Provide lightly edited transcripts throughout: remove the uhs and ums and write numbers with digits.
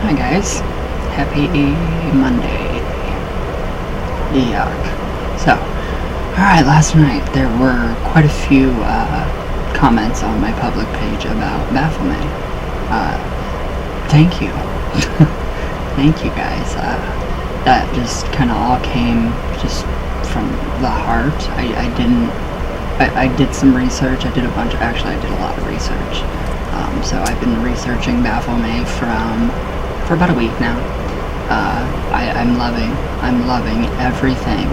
Hi guys, happy Monday. Yuck. So, alright, last night there were quite a few comments on my public page about Baphomet. Thank you. Thank you guys. That just kind of all came just from the heart. I did some research. I did a lot of research. So I've been researching Baphomet for about a week now. I'm loving everything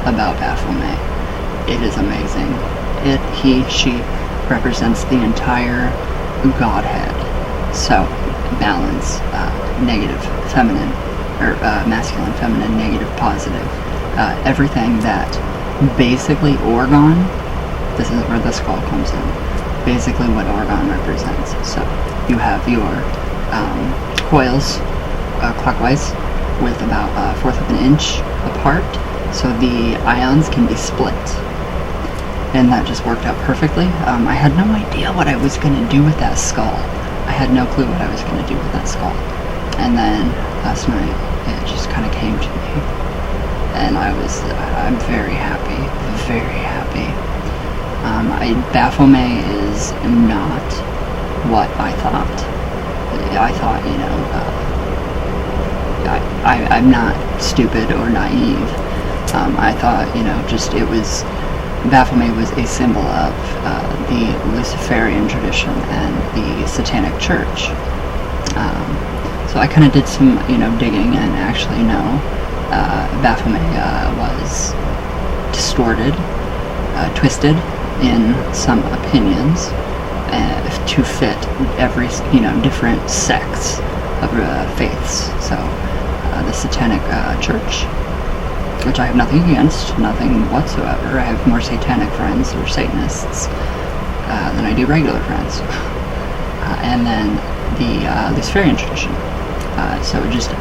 about Baphomet. It is amazing. She represents the entire Godhead. So, balance, negative, feminine, or masculine, feminine, negative, positive. Everything that basically Orgon, this is where the skull comes in. Basically what Orgon represents. So, you have your coils clockwise with about a fourth of an inch apart, so the ions can be split. And that just worked out perfectly. I had no idea what I was going to do with that skull. I had no clue what I was going to do with that skull. And then last night, it just kind of came to me. And I'm very happy, very happy. Baphomet is not what I thought. I thought, I'm not stupid or naive. I thought, Baphomet was a symbol of the Luciferian tradition and the Satanic Church. So I kind of did some, digging, and actually Baphomet was distorted, twisted in some opinions to fit every, different sects of faiths. So the Satanic Church, which I have nothing against, nothing whatsoever. I have more satanic friends or Satanists than I do regular friends. And then the Luciferian tradition. So just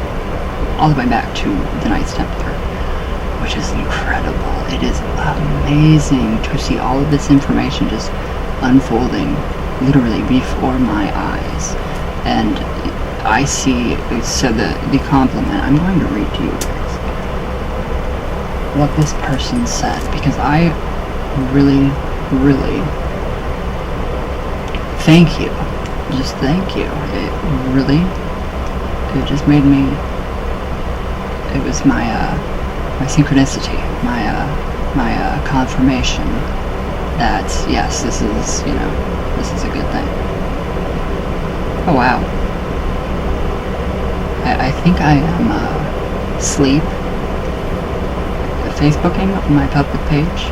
all the way back to the Knights Templar, which is incredible. It is amazing to see all of this information just unfolding literally before my eyes. And I see, so the compliment, I'm going to read to you guys what this person said, because I really, really thank you. Just thank you. It just made me, it was my synchronicity, my confirmation that, yes, this is a good thing. Oh wow. I think I am asleep. Facebooking on my public page.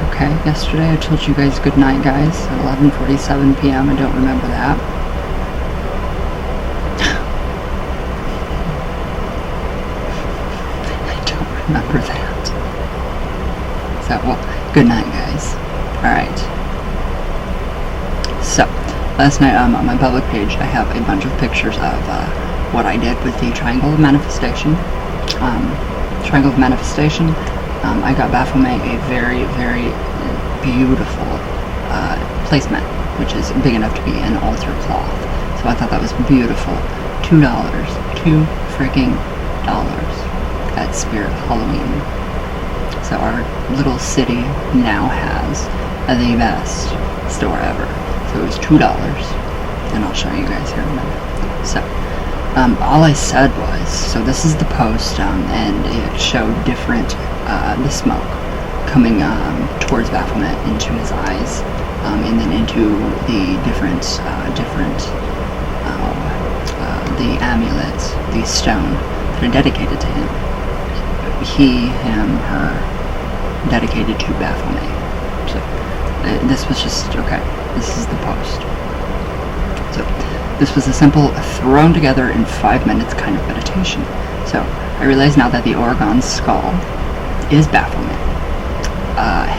Okay, yesterday I told you guys good night, guys, at 11:47 p.m. I don't remember that. I don't remember that. So, well, good night, guys. Alright. So, last night on my public page, I have a bunch of pictures of what I did with the Triangle of Manifestation. Triangle of Manifestation, I got Baphomet a very, very beautiful placemat, which is big enough to be an altar cloth. So I thought that was beautiful. $2. $2 freaking dollars at Spirit Halloween. So our little city now has the best store ever. So it was $2, and I'll show you guys here in a minute. So, all I said was, so this is the post, and it showed the smoke coming towards Baphomet into his eyes, and then into the the amulets, the stone that are dedicated to him. He, him, her, dedicated to Baphomet. So, this was just, okay, this is the post. So, this was a simple, thrown together in 5 minutes kind of meditation. So, I realize now that the Orgon skull is Baphomet.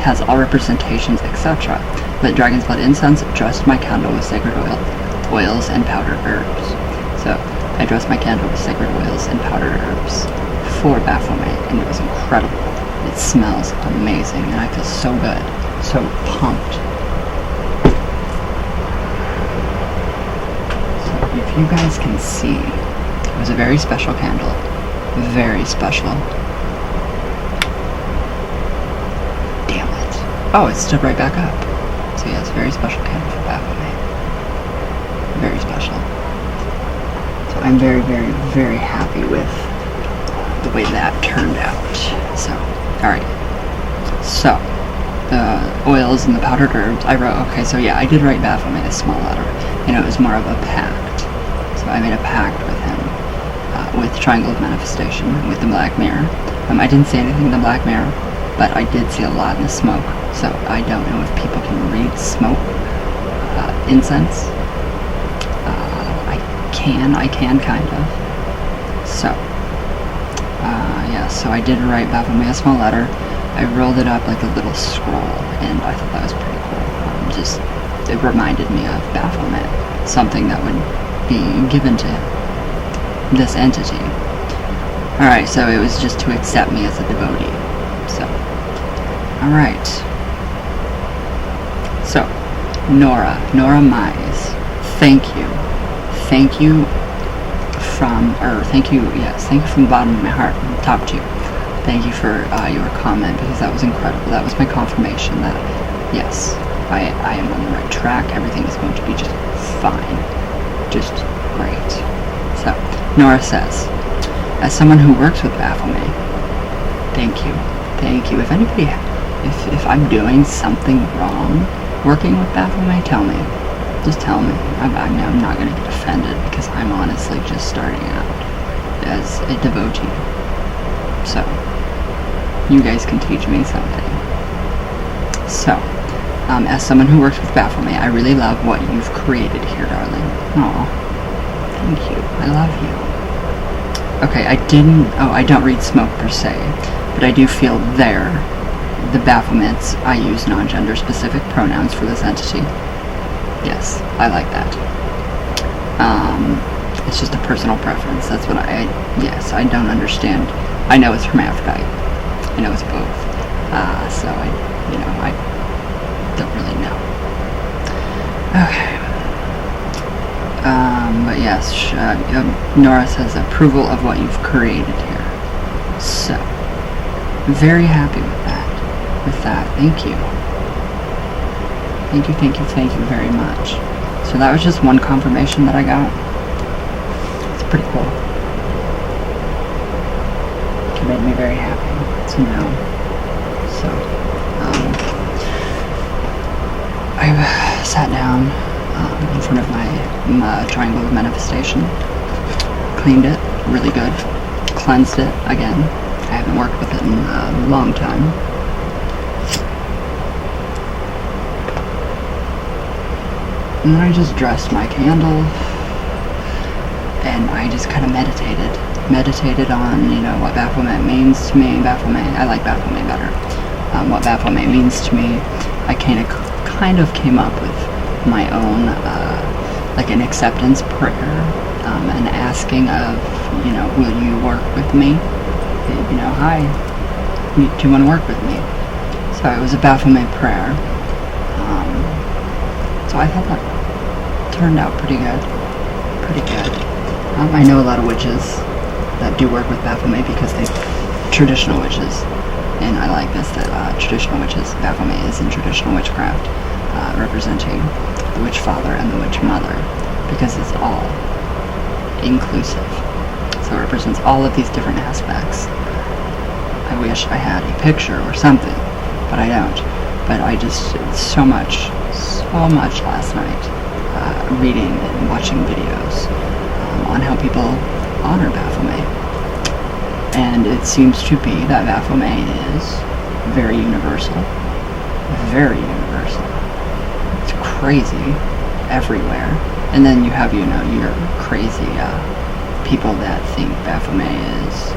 Has all representations, etc. Lit dragon's blood incense, dressed my candle with sacred oils and powdered herbs. So, I dressed my candle with sacred oils and powdered herbs for Baphomet, and it was incredible. It smells amazing, and I feel so good, so pumped. So, if if you guys can see, it was a very special candle. Very special. Damn it. Oh, it stood right back up. So yes, very special candle for Baphomet. Very special. So I'm very, very, very happy with the way that turned out. So, alright. So, the oils and the powdered herbs, I wrote, okay, so yeah, I did write Baphomet a small letter. And it was more of a pact. So I made a pact with him. With Triangle of Manifestation, with the Black Mirror. I didn't see anything in the Black Mirror, but I did see a lot in the smoke. So I don't know if people can read smoke, incense. I can kind of. So, yeah, so I did write Baphomet a small letter. I rolled it up like a little scroll, and I thought that was pretty cool. It reminded me of Baphomet, something that would be given to this entity. Alright, so it was just to accept me as a devotee. So, alright. So, Nora Mize, thank you. Thank you from the bottom of my heart, from the top to you. Thank you for your comment, because that was incredible. That was my confirmation that, yes, I am on the right track. Everything is going to be just fine. Just great. So, Nora says, as someone who works with Baphomet, thank you. If anybody, if I'm doing something wrong working with Baphomet, tell me. Just tell me. I'm not going to get offended, because I'm honestly just starting out as a devotee. So, you guys can teach me something. So, as someone who works with Baphomet, I really love what you've created here, darling. Aw. Thank you. I love you. Okay, I don't read smoke per se, but I do feel the Baphomets, I use non-gender specific pronouns for this entity. Yes, I like that. It's just a personal preference. That's what yes, I don't understand. I know it's hermaphrodite. I know it's both. So I don't really know. Okay. But yes, Nora says approval of what you've created here. So, very happy with that. Thank you. Thank you very much. So that was just one confirmation that I got. It's pretty cool. It made me very happy to know. So, I've sat down in front of my Triangle of Manifestation, cleaned it really good, cleansed it again. I haven't worked with it in a long time. And then I just dressed my candle, and I just kind of meditated on, what Baphomet means to me. I like Baphomet better. What Baphomet means to me. I kind of came up with my own, like an acceptance prayer, an asking of, will you work with me? Hi, do you want to work with me? So it was a Baphomet prayer. So I thought that turned out pretty good. I know a lot of witches that do work with Baphomet because they're traditional witches. And I like this, that traditional witches, Baphomet is in traditional witchcraft, representing the witch father and the witch mother, because it's all inclusive. So it represents all of these different aspects. I wish I had a picture or something, but I don't. But I just did so much last night, reading and watching videos on how people honor Baphomet. And it seems to be that Baphomet is very universal. Very universal. It's crazy everywhere. And then you have, your crazy people that think Baphomet is,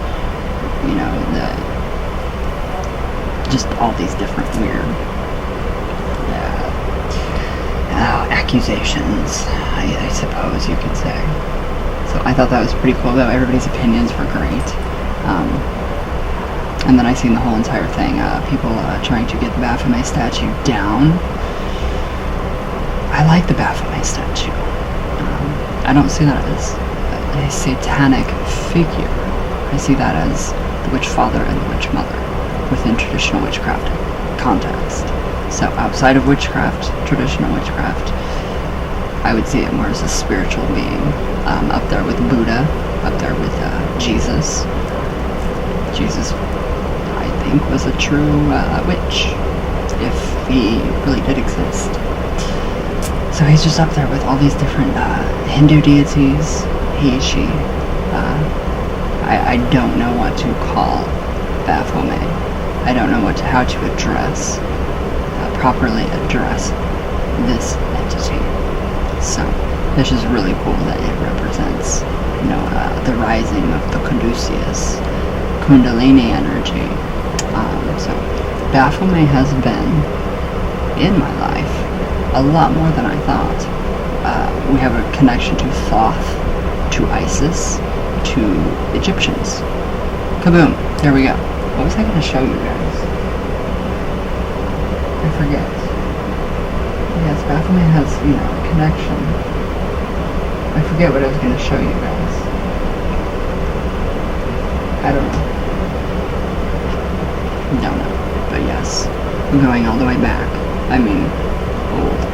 just all these different weird accusations, I suppose you could say. So I thought that was pretty cool, though. Everybody's opinions were great. And then I seen the whole entire thing, people trying to get the Baphomet statue down. I like the Baphomet statue. I don't see that as a satanic figure. I see that as the witch father and the witch mother within traditional witchcraft context. So outside of witchcraft, traditional witchcraft, I would see it more as a spiritual being, up there with Buddha, up there with Jesus. Jesus, I think, was a true witch, if he really did exist. So he's just up there with all these different Hindu deities, he, she. I don't know what to call Baphomet. I don't know how to properly address this entity. So it's just really cool that it represents, the rising of the Caduceus, Kundalini energy. So Baphomet has been in my life a lot more than I thought. We have a connection to Thoth, to Isis, to Egyptians. Kaboom! There we go. What was I going to show you guys? I forget. Yes, Baphomet has, a connection. I forget what I was going to show you guys. I don't know. Don't know. But yes, I'm going all the way back. I mean, old.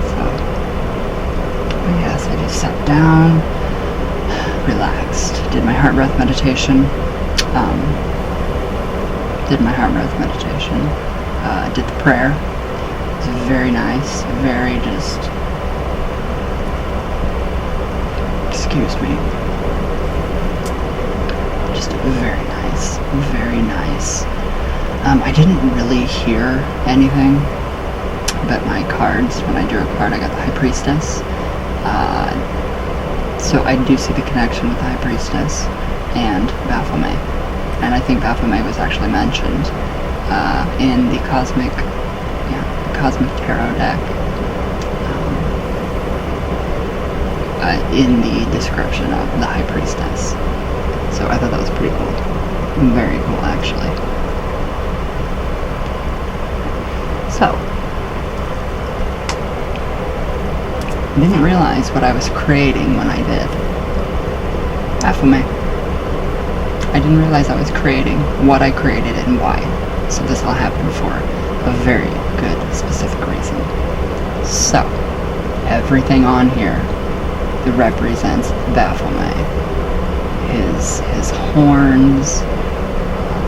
So, but yes, I just sat down, relaxed, did my heart breath meditation, did the prayer. It was very nice, very just, excuse me, just very nice, very nice. I didn't really hear anything but my cards. When I drew a card, I got the High Priestess. So I do see the connection with the High Priestess and Baphomet. And I think Baphomet was actually mentioned in the Cosmic Tarot deck, in the description of the High Priestess. So I thought that was pretty cool. Very cool, actually. So, I didn't realize what I was creating when I did Baphomet. I didn't realize I was creating what I created and why. So this all happened for a very good, specific reason. So, everything on here that represents Baphomet. His horns,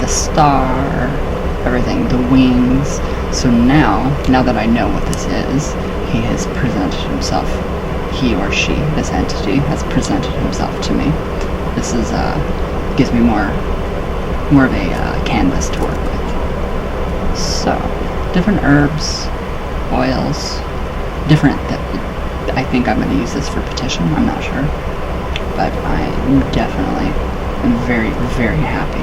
the star, everything, the wings. So now that I know what this is, he has presented himself, he or she, this entity, has presented himself to me. This is, gives me more of a canvas to work with. So, different herbs, oils, different, I think I'm going to use this for petition, I'm not sure. But I definitely am very, very happy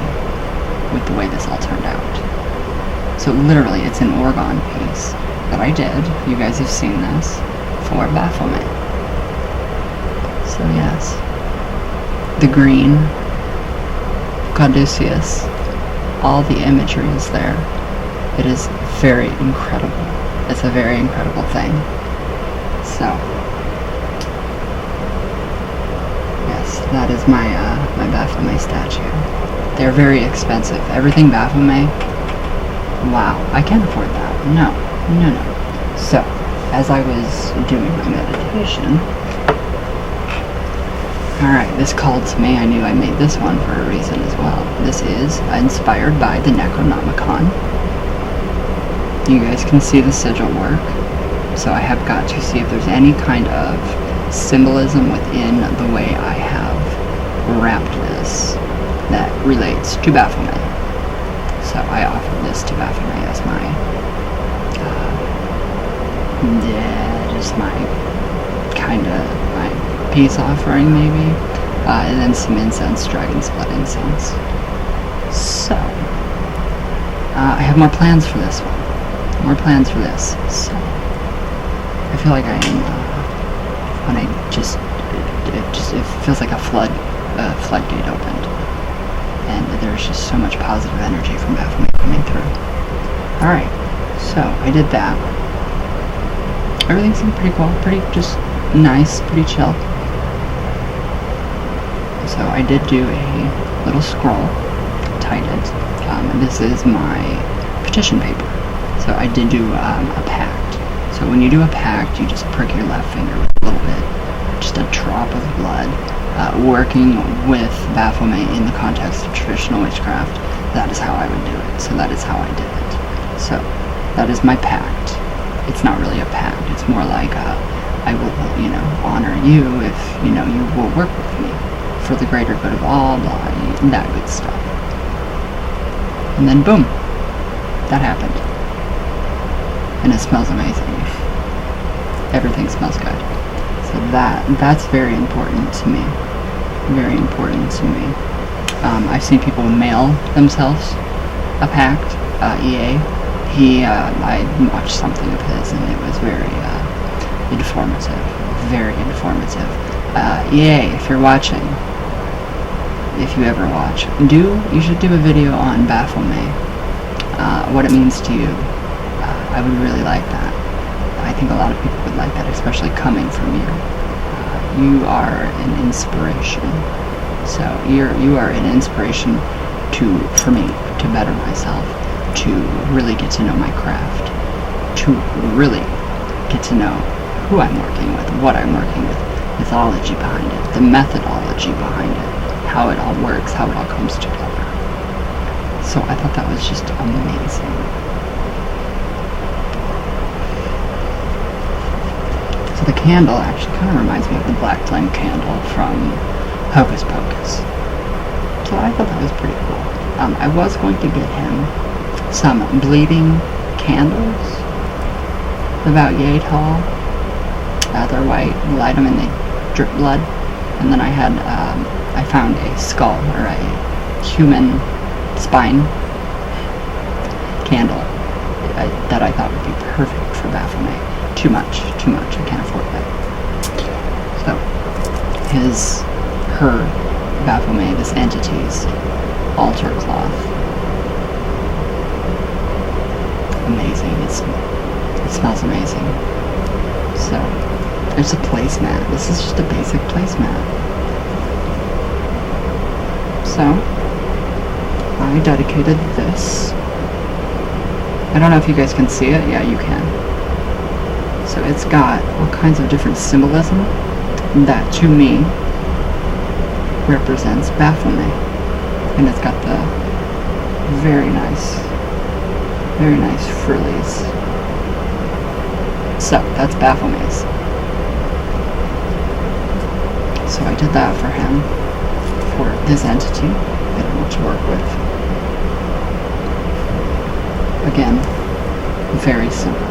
with the way this all turned out. So literally, it's an orgone piece that I did, you guys have seen this, for Baphomet. So yes, the green, Caduceus, all the imagery is there. It is very incredible. It's a very incredible thing. So, yes, that is my my Baphomet statue. They're very expensive. Everything Baphomet, wow, I can't afford that. No. So, as I was doing my meditation, alright, this called to me. I knew I made this one for a reason as well. This is inspired by the Necronomicon. You guys can see the sigil work. So I have got to see if there's any kind of symbolism within the way I have wrapped this that relates to Baphomet. So I offered this to Baphomet as my, just my kind of my peace offering maybe, and then some incense, dragon's blood incense. So I have more plans for this one. So I feel like I am when it feels like a floodgate opened, and there's just so much positive energy from Baphomet coming through. Alright, so I did that. Everything seemed pretty cool, pretty just nice, pretty chill. So I did do a little scroll, tied it. This is my petition paper. So I did do a pact. So when you do a pact, you just prick your left finger a little bit, just a drop of blood. Working with Baphomet in the context of traditional witchcraft, that is how I would do it. So that is how I did it. So that is my pact. It's not really a pact. It's more like I will, honor you if, you will work with me for the greater good of all, that good stuff. And then boom, that happened. And it smells amazing. Everything smells good. So that's very important to me. Very important to me. I've seen people mail themselves a pact. EA, I watched something of his, and it was very informative. Very informative. EA, if you're watching, if you ever watch, you should do a video on Baphomet. What it means to you. I would really like that. I think a lot of people would like that, especially coming from you. You are an inspiration. So you are an inspiration for me to better myself, to really get to know my craft, to really get to know who I'm working with, what I'm working with, mythology behind it, the methodology behind it, how it all works, how it all comes together. So I thought that was just amazing. So the candle actually kind of reminds me of the black flame candle from Hocus Pocus. So I thought that was pretty cool. I was going to get him some bleeding candles, about yay tall. They're white, you light them and they drip blood. And then I found a skull, or a human spine candle that I thought would be perfect for Baphomet. Too much, I can't afford that. So, Baphomet, this entity's altar cloth. Amazing, it smells amazing. So, there's a placemat. This is just a basic placemat. So, I dedicated this. I don't know if you guys can see it. Yeah, you can. So it's got all kinds of different symbolism that, to me, represents Baphomet. And it's got the very nice frillies. So, that's Baphomet's. So I did that for him, for this entity that I want to work with. Again, very simple.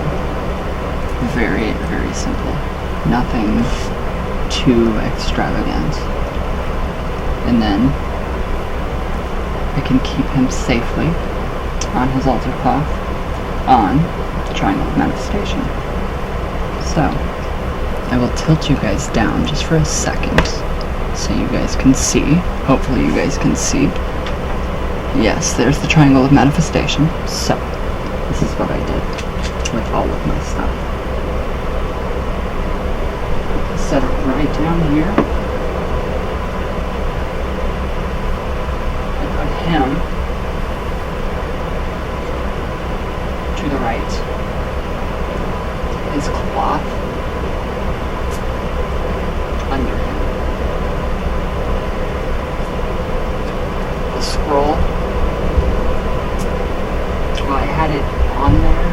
Very, very simple. Nothing too extravagant. And then I can keep him safely on his altar cloth on the triangle of manifestation. So I will tilt you guys down just for a second so you guys can see. Hopefully you guys can see. Yes, there's the triangle of manifestation. So this is what I did with all of my stuff. Set it right down here. I put him to the right. His cloth under him. The scroll. Well, I had it on there,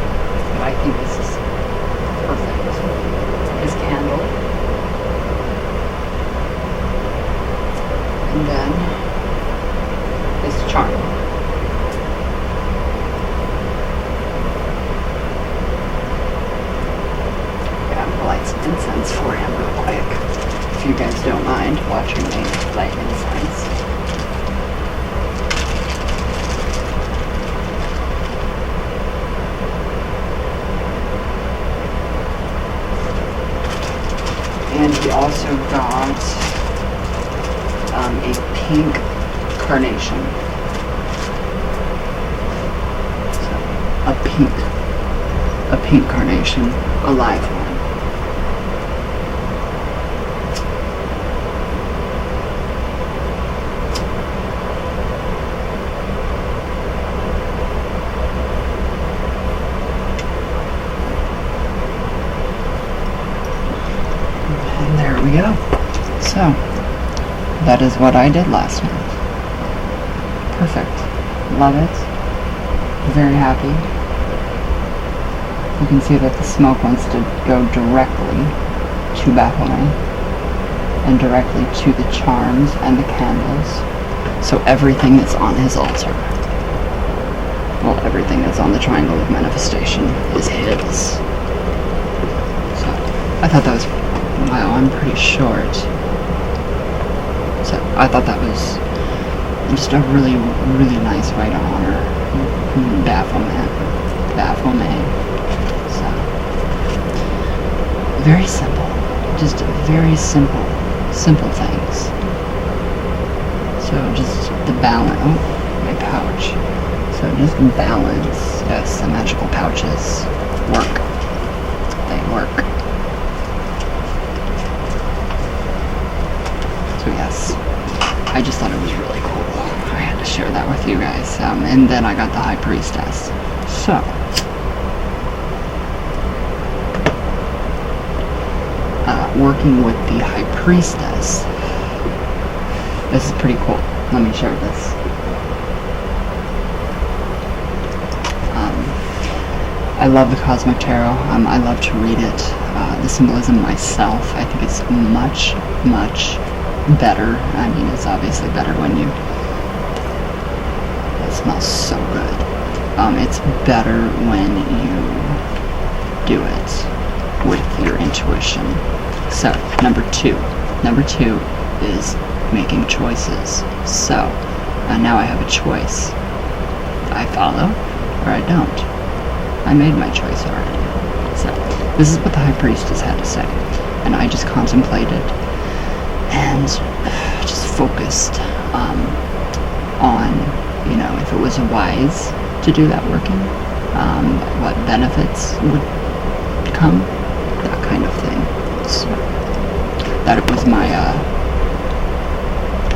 but I think this is perfect. His candle. And then his charm. Yeah, I'm gonna light some incense for him real quick. If you guys don't mind watching me light incense. And he also got a pink carnation. So, a pink carnation, a live one. And there we go. So, that is what I did last night. Perfect. Love it. Very happy. You can see that the smoke wants to go directly to Baphomet and directly to the charms and the candles. So everything that's on his altar, well, everything that's on the triangle of manifestation is his. So I thought that was, wow, I'm pretty short. So I thought that was just a really, really nice way to honor Baphomet. So, very simple. Just very simple things. So just the balance, oh, my pouch. So just balance, yes, the magical pouches work. They work. So yes, I just thought it was really cool. I had to share that with you guys. And then I got the High Priestess. So, working with the High Priestess. This is pretty cool. Let me share this. I love the Cosmic Tarot. I love to read it. The symbolism myself, I think it's much, much better. I mean, it's obviously better when you... It smells so good. It's better when you do it with your intuition. So, number two is making choices. So, now I have a choice. I follow or I don't. I made my choice already. So, this is what the High Priestess had to say. And I just contemplated and just focused on, you know, if it was wise to do that working, what benefits would come, that kind of thing. So, that was my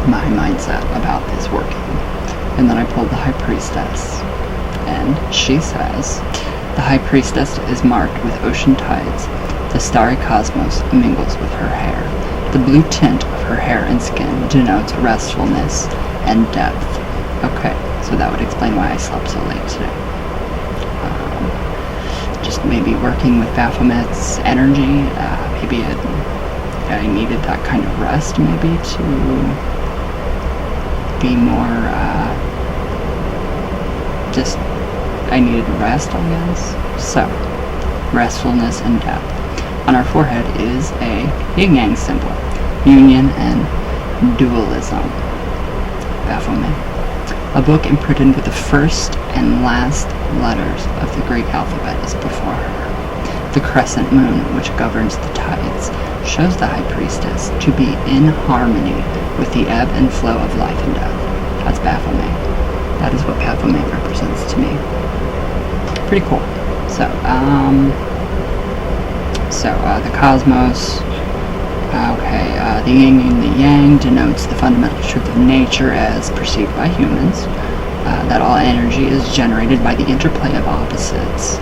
my mindset about this working. And then I pulled the High Priestess, and she says, the High Priestess is marked with ocean tides. The starry cosmos mingles with her hair. The blue tint of her hair and skin denotes restfulness and depth. Okay, so that would explain why I slept so late today. Just maybe working with Baphomet's energy. Maybe I needed that kind of rest, maybe, to be more, just, I needed rest, I guess. So, restfulness and depth. On our forehead is a yin-yang symbol, union and dualism. Baphomet. A book imprinted with the first and last letters of the Greek alphabet is before her. The crescent moon, which governs the tides, shows the High Priestess to be in harmony with the ebb and flow of life and death. That's Baphomet. That is what Baphomet represents to me. Pretty cool. So, the cosmos, the yin and the yang denotes the fundamental truth of nature as perceived by humans, that all energy is generated by the interplay of opposites.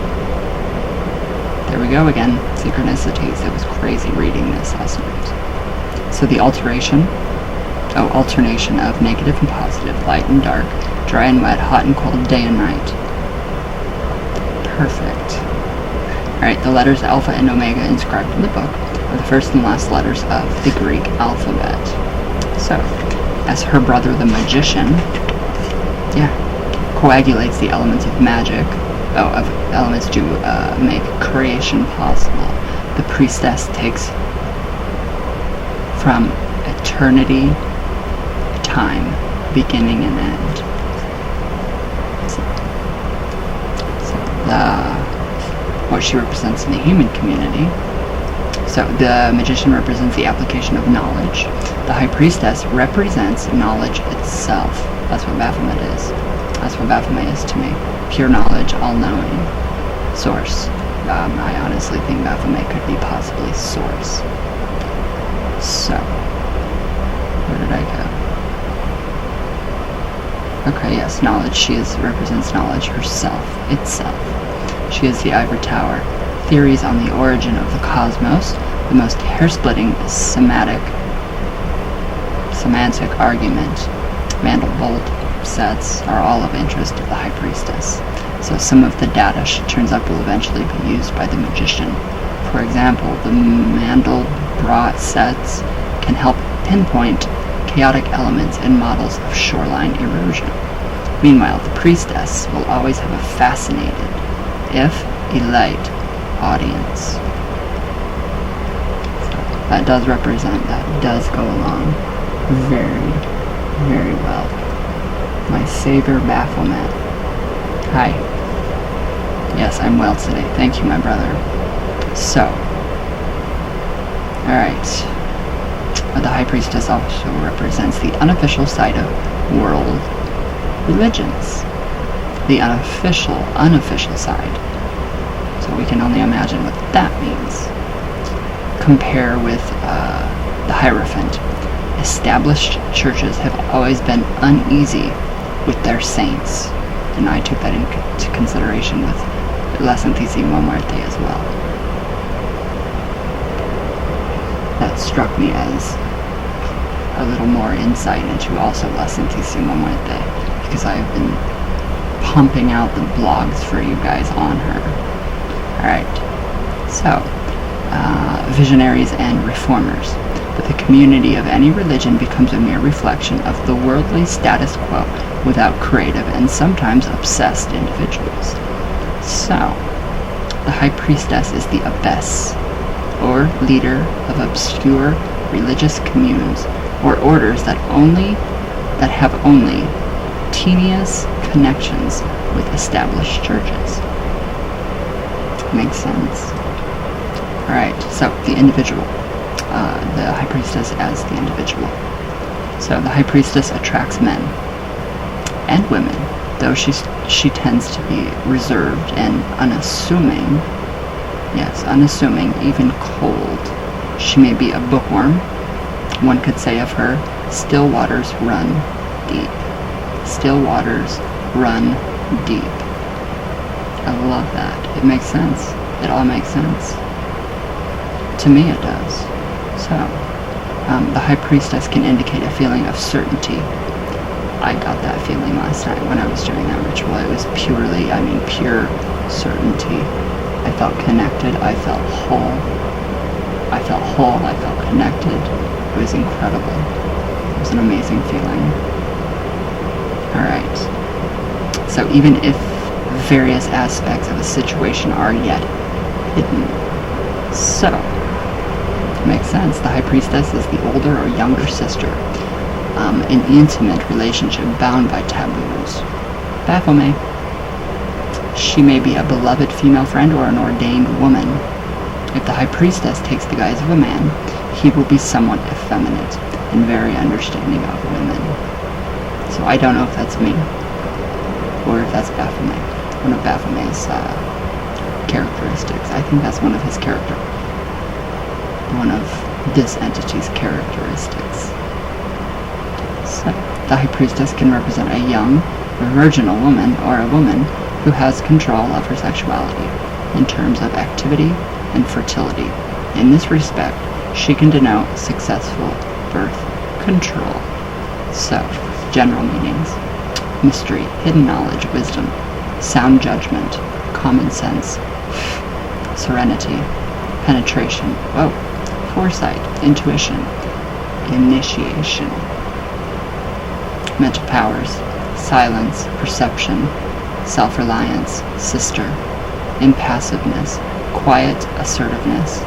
There we go again, synchronicities. It was crazy reading this last night. So the alternation of negative and positive, light and dark, dry and wet, hot and cold, day and night. Perfect. Alright, the letters Alpha and Omega inscribed in the book are the first and last letters of the Greek alphabet. So, as her brother the magician, coagulates the elements of magic, elements to make creation possible, the priestess takes from eternity, time, beginning and end. What she represents in the human community. So the magician represents the application of knowledge. The High Priestess represents knowledge itself. That's what Baphomet is. That's what Baphomet is to me. Pure knowledge, all-knowing. Source. I honestly think Baphomet could be possibly source. So, where did I go? Okay, yes, knowledge. She represents knowledge herself, itself. She is the Ivory Tower. Theories on the origin of the cosmos The most hair-splitting semantic argument Mandelbrot sets are all of interest to the High Priestess, so some of the data she turns up will eventually be used by the magician. For example, the Mandelbrot sets can help pinpoint chaotic elements in models of shoreline erosion. Meanwhile, the priestess will always have a fascinated, if elite, audience. So that does go along very, very well. My savior Baphomet. Hi. Yes, I'm well today. Thank you, my brother. So, alright. The High Priestess also represents the unofficial side of world religions. The unofficial side. So we can only imagine what that means. Compare with the Hierophant. Established churches have always been uneasy with their saints, and I took that into consideration with La Santísima Muerte as well. That struck me as a little more insight into also La Santísima Muerte, because I have been pumping out the blogs for you guys on her. Alright, so, visionaries and reformers. But the community of any religion becomes a mere reflection of the worldly status quo without creative and sometimes obsessed individuals. So, the High Priestess is the abbess, or leader of obscure religious communes or orders that have only tenuous connections with established churches. Makes sense. Alright, so the individual. The High Priestess as the individual. So the High Priestess attracts men and women, though she tends to be reserved and unassuming. Yes, unassuming, even cold. She may be a bookworm. One could say of her, still waters run deep. Still waters run deep. I love that. It makes sense. It all makes sense. To me it does. So, the High Priestess can indicate a feeling of certainty. I got that feeling last night when I was doing that ritual. It was pure certainty. I felt connected. I felt whole. I felt connected. It was incredible. It was an amazing feeling. Alright. So even if various aspects of a situation are yet hidden. So, makes sense. The High Priestess is the older or younger sister, an intimate relationship bound by taboos. Baphomet. She may be a beloved female friend or an ordained woman. If the High Priestess takes the guise of a man, he will be somewhat effeminate and very understanding of women. So I don't know if that's me, or if that's Baphomet. One of Baphomet's characteristics. I think that's one of his character. One of this entity's characteristics. So, the High Priestess can represent a young, virginal woman or a woman who has control of her sexuality in terms of activity and fertility. In this respect, she can denote successful birth control. So, general meanings: mystery, hidden knowledge, wisdom, sound judgment, common sense, serenity, penetration, foresight, intuition, initiation, mental powers, silence, perception, self-reliance, sister, impassiveness, quiet assertiveness,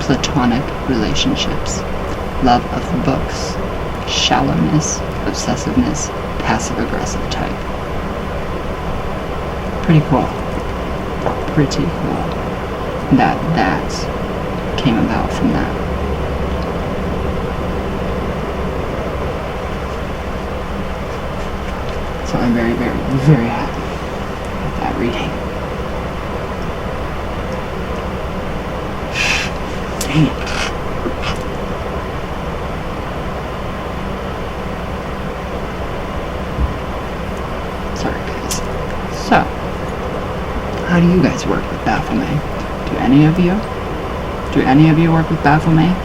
platonic relationships, love of books, shallowness, obsessiveness, passive-aggressive type. Pretty cool. Pretty cool. That came about from that. So I'm very, very, very happy with that reading. Dang it. Sorry, guys. So, how do you guys work with Baphomet? Do any of you? Do any of you work with Baphomet?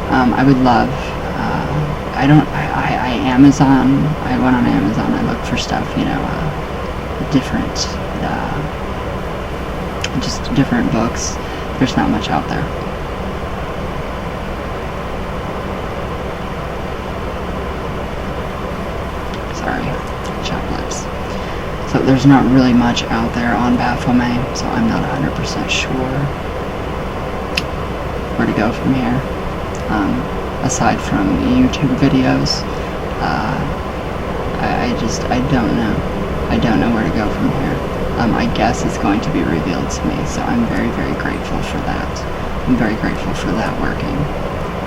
I would love, I Amazon, I went on Amazon, I looked for stuff, you know, different, just different books. There's not much out there. Sorry, chapped lips. So there's not really much out there on Baphomet, so I'm not 100% sure where to go from here. Aside from YouTube videos, I don't know. I don't know where to go from here. I guess it's going to be revealed to me, so I'm very, very grateful for that. I'm very grateful for that working.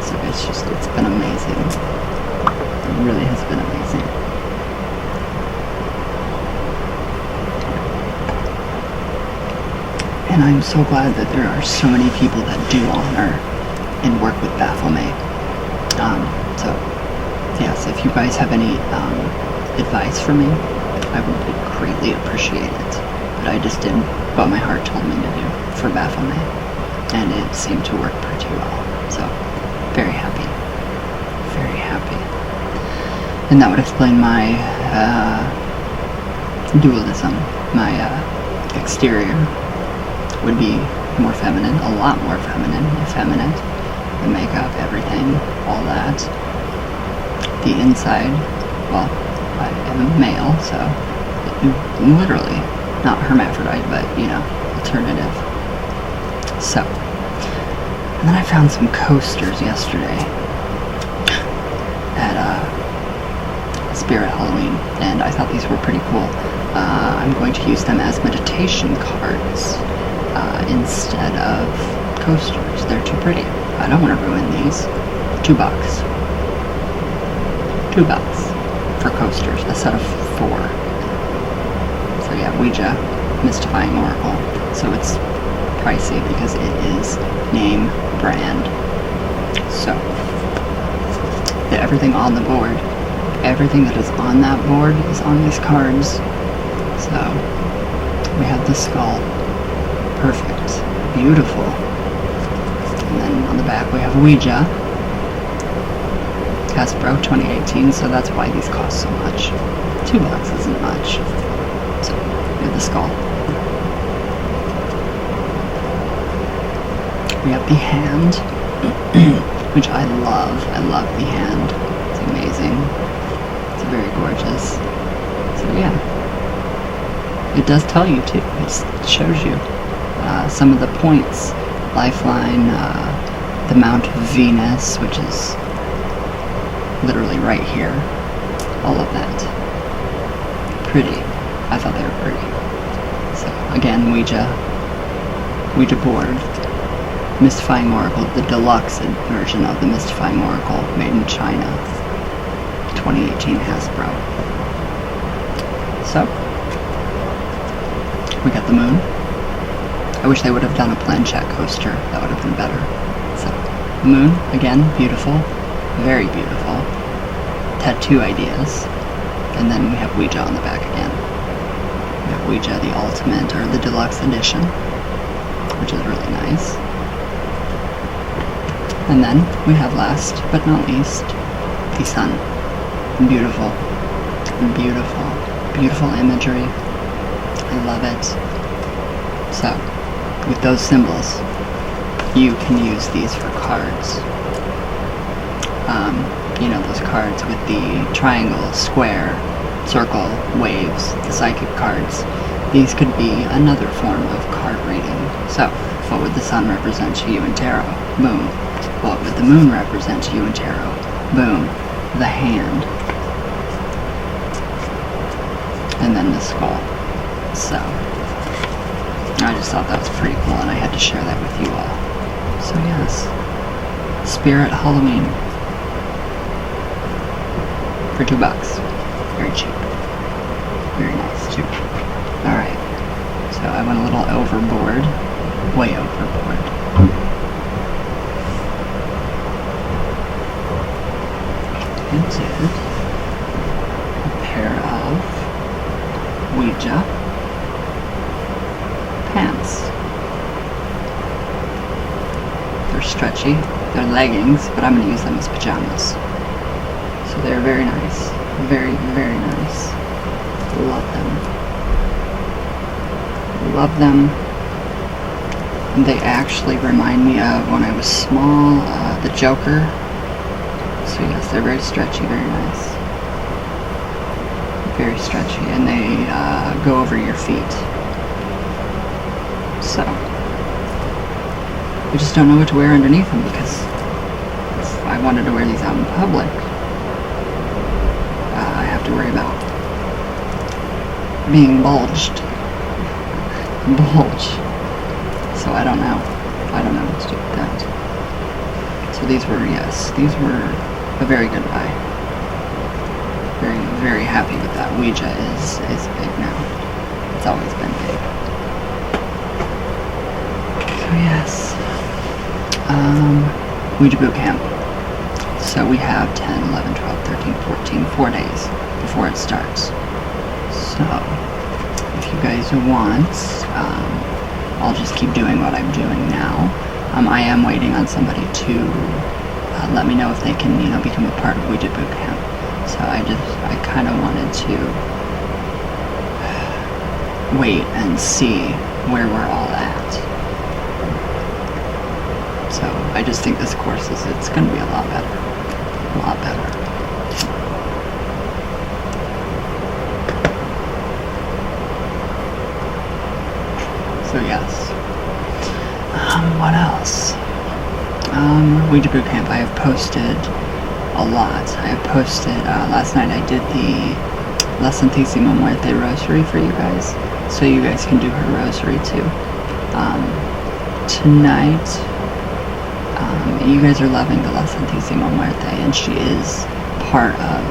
So it's been amazing. It really has been amazing. And I'm so glad that there are so many people that do honor and work with Baphomet. So, yes, if you guys have any advice for me, I would greatly appreciate it. But I just did what my heart told me to do for Baphomet, and it seemed to work pretty well. So, very happy. Very happy. And that would explain my dualism. My exterior would be more feminine, a lot more feminine, effeminate. The makeup, everything, all that. The inside, well, I am a male, so literally, not hermaphrodite, but, you know, alternative. So, and then I found some coasters yesterday at Spirit Halloween, and I thought these were pretty cool. I'm going to use them as meditation cards instead of coasters. They're too pretty. I don't want to ruin these. $2. $2 for coasters, a set of 4. So yeah, Ouija Mystifying Oracle. So it's pricey because it is name brand. So everything on the board, everything that is on that board is on these cards. So we have the skull. Perfect. Beautiful. And then on the back we have Ouija. Hasbro 2018, so that's why these cost so much. $2 isn't much. So we have the skull. We have the hand, which I love. I love the hand. It's amazing. It's very gorgeous. So yeah. It does tell you too. It shows you some of the points. Lifeline, the Mount of Venus, which is literally right here. All of that. Pretty. I thought they were pretty. So again, Ouija board. Mystifying Oracle, the deluxe version of the Mystifying Oracle, made in China. 2018 Hasbro. So, we got the moon. I wish they would have done a planchette coaster. That would have been better. So, the moon, again, beautiful. Very beautiful. Tattoo ideas. And then we have Ouija on the back again. We have Ouija, the Ultimate, or the Deluxe Edition, which is really nice. And then we have, last but not least, the sun. Beautiful. Beautiful. Beautiful imagery. I love it. So, with those symbols, you can use these for cards. You know, those cards with the triangle, square, circle, waves, the psychic cards. These could be another form of card reading. So, what would the sun represent to you in tarot? Boom. What would the moon represent to you in tarot? Boom. The hand. And then the skull. So, I just thought that was pretty cool, and I had to share that with you all. So yes, Spirit Halloween for $2. Very cheap. Very nice too. Alright, so I went a little overboard. Way overboard. And did a pair of Ouija pants. stretchy. They're leggings, but I'm going to use them as pajamas. So they're very nice. Very, very nice. Love them. Love them. They actually remind me of when I was small, the Joker. So yes, they're very stretchy, very nice. Very stretchy, and they go over your feet. So, I just don't know what to wear underneath them, because if I wanted to wear these out in public, I have to worry about being bulged. So I don't know. I don't know what to do with that. So these were a very good buy. Very, very happy with that. Ouija is big now. It's always been big. So yes. Ouija boot camp. So we have 10, 11, 12, 13, 14, 4 days before it starts. So if you guys want, I'll just keep doing what I'm doing now. I am waiting on somebody to let me know if they can, become a part of Ouija boot camp. So I kind of wanted to wait and see where we're all at. So I just think this course it's going to be a lot better. A lot better. So yes. What else? Ouija boot camp. I have posted a lot. I have posted, last night I did the La Santísima Muerte rosary for you guys, so you guys can do her rosary too. Tonight, you guys are loving the La Santísima Muerte, and she is part of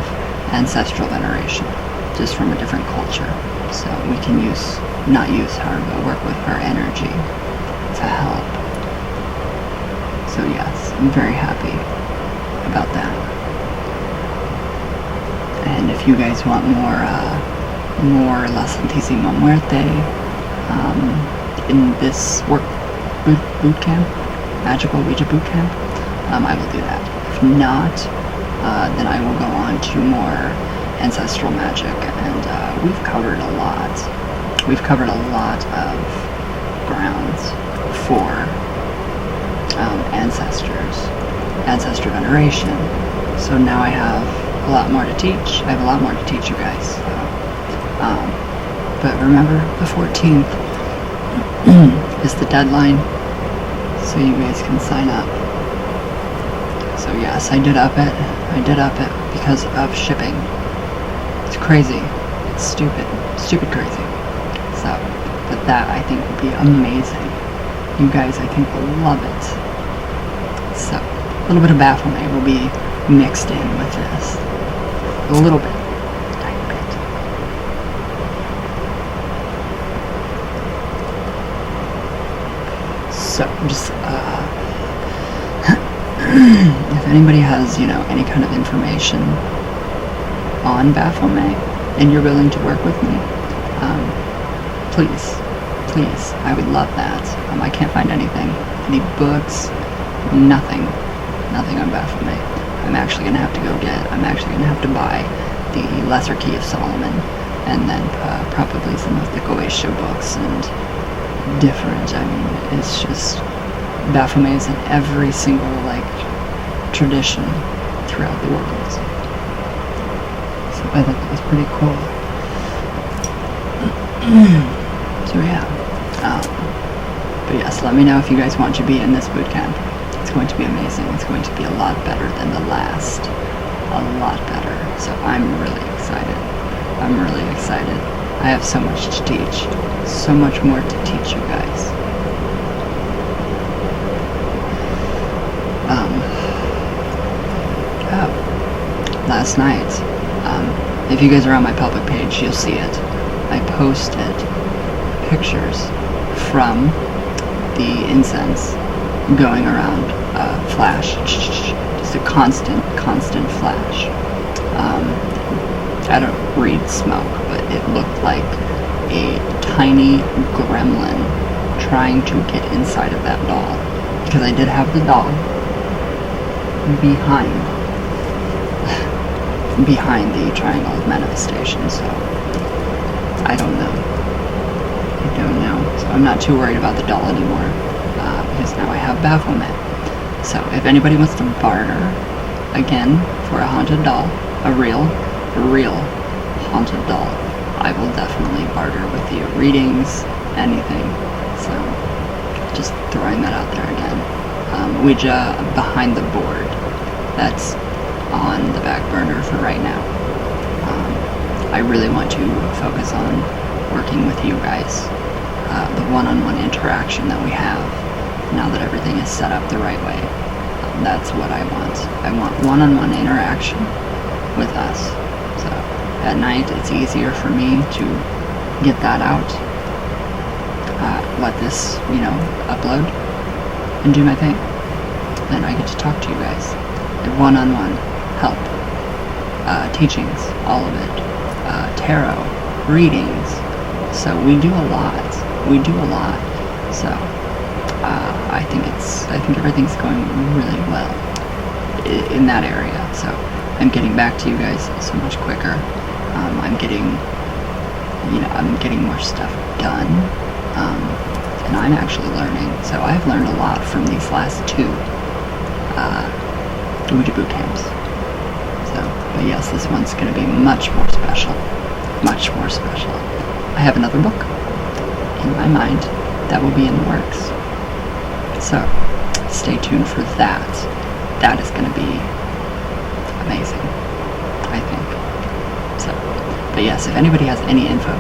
ancestral veneration, just from a different culture. So we can not use her, but work with her energy to help. So yes, I'm very happy about that. And if you guys want more La Santísima Muerte in this boot camp, magical Ouija boot camp, I will do that. If not, then I will go on to more ancestral magic, and we've covered a lot. We've covered a lot of grounds for ancestor veneration. So now I have a lot more to teach. I have a lot more to teach you guys. But remember, the 14th is the deadline, so you guys can sign up. So yes, I did up it because of shipping. It's crazy. It's stupid crazy. So, but that I think will be amazing. You guys, I think, will love it. So, a little bit of Baphomet will be mixed in with this. A little bit. Tiny bit. So, just, if anybody has, any kind of information on Baphomet, and you're willing to work with me, please, I would love that. I can't find anything, any books, nothing on Baphomet. I'm actually going to have to buy the Lesser Key of Solomon, and then probably some of the Goetia books and different. It's just, Baphomet is in every single, tradition throughout the world. So I thought that was pretty cool. So yeah. But yes, let me know if you guys want to be in this boot camp. It's going to be amazing. It's going to be a lot better than the last. A lot better. So I'm really excited. I have so much to teach. So much more to teach you guys. Last night, if you guys are on my public page, you'll see it. I posted pictures from the incense going around, flash, just a constant flash. I don't read smoke, but it looked like a tiny gremlin trying to get inside of that doll, because I did have the doll behind the triangle of manifestation, so I don't know. So I'm not too worried about the doll anymore, because now I have Baphomet. So if anybody wants to barter, again, for a haunted doll, a real haunted doll, I will definitely barter with you. Readings, anything. So just throwing that out there again. Ouija behind the board, that's on the back burner for right now. I really want to focus on working with you guys. The one-on-one interaction that we have now that everything is set up the right way. That's what I want. I want one-on-one interaction with us. So at night it's easier for me to get that out, let this, upload and do my thing. Then I get to talk to you guys. One-on-one help. Teachings, all of it. Tarot, readings. So we do a lot. So I think everything's going really well in that area. So I'm getting back to you guys so much quicker. I'm getting more stuff done. And I'm actually learning. So I've learned a lot from these last two Ouija boot camps. So, but yes, this one's going to be much more special. I have another book in my mind that will be in the works. So stay tuned for that. That is going to be amazing, I think. So, but yes, if anybody has any info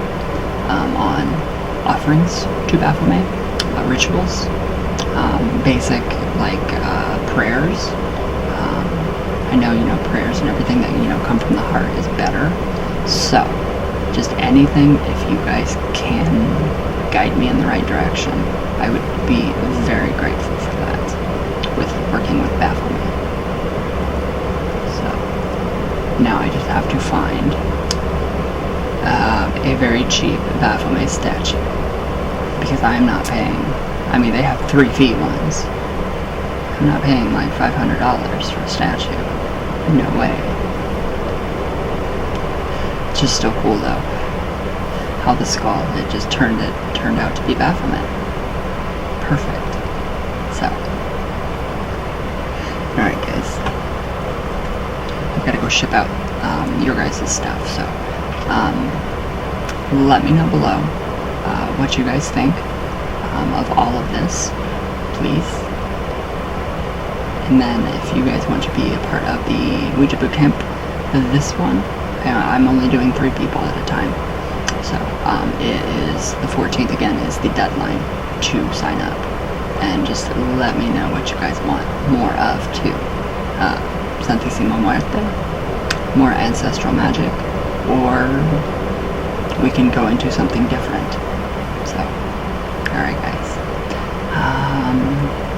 on offerings to Baphomet, rituals, basic prayers. I know prayers and everything that come from the heart is better. So just anything, if you guys can guide me in the right direction, I would be very grateful for that with working with Baphomet. So now I just have to find a very cheap Baphomet statue, because I am not paying. I mean, they have 3 feet ones. I'm not paying like $500 for a statue. No way. It's just so cool though, how the skull, it just turned out to be Baphomet. Perfect. So, alright guys, I've got to go ship out your guys' stuff, so let me know below what you guys think of all of this, please. And then if you guys want to be a part of the Ouija Bootcamp, this one, I'm only doing 3 people at a time. So it is the 14th again is the deadline to sign up. And just let me know what you guys want more of too. Santísima Muerte, more ancestral magic, or we can go into something different. So, alright guys.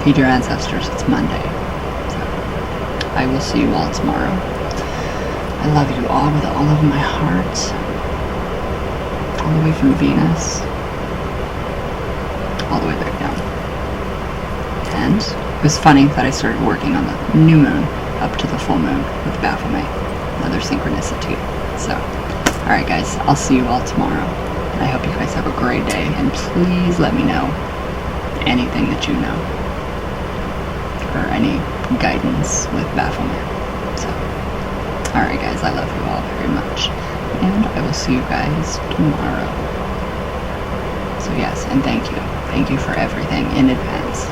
Feed your ancestors, it's Monday. I will see you all tomorrow. I love you all with all of my heart. All the way from Venus. All the way back down. And it was funny that I started working on the new moon up to the full moon with Baphomet. Another synchronicity. So, alright guys, I'll see you all tomorrow. And I hope you guys have a great day. And please let me know anything that you know, or any guidance with Baphomet. So, alright guys, I love you all very much, and I will see you guys tomorrow. So yes, and thank you for everything in advance.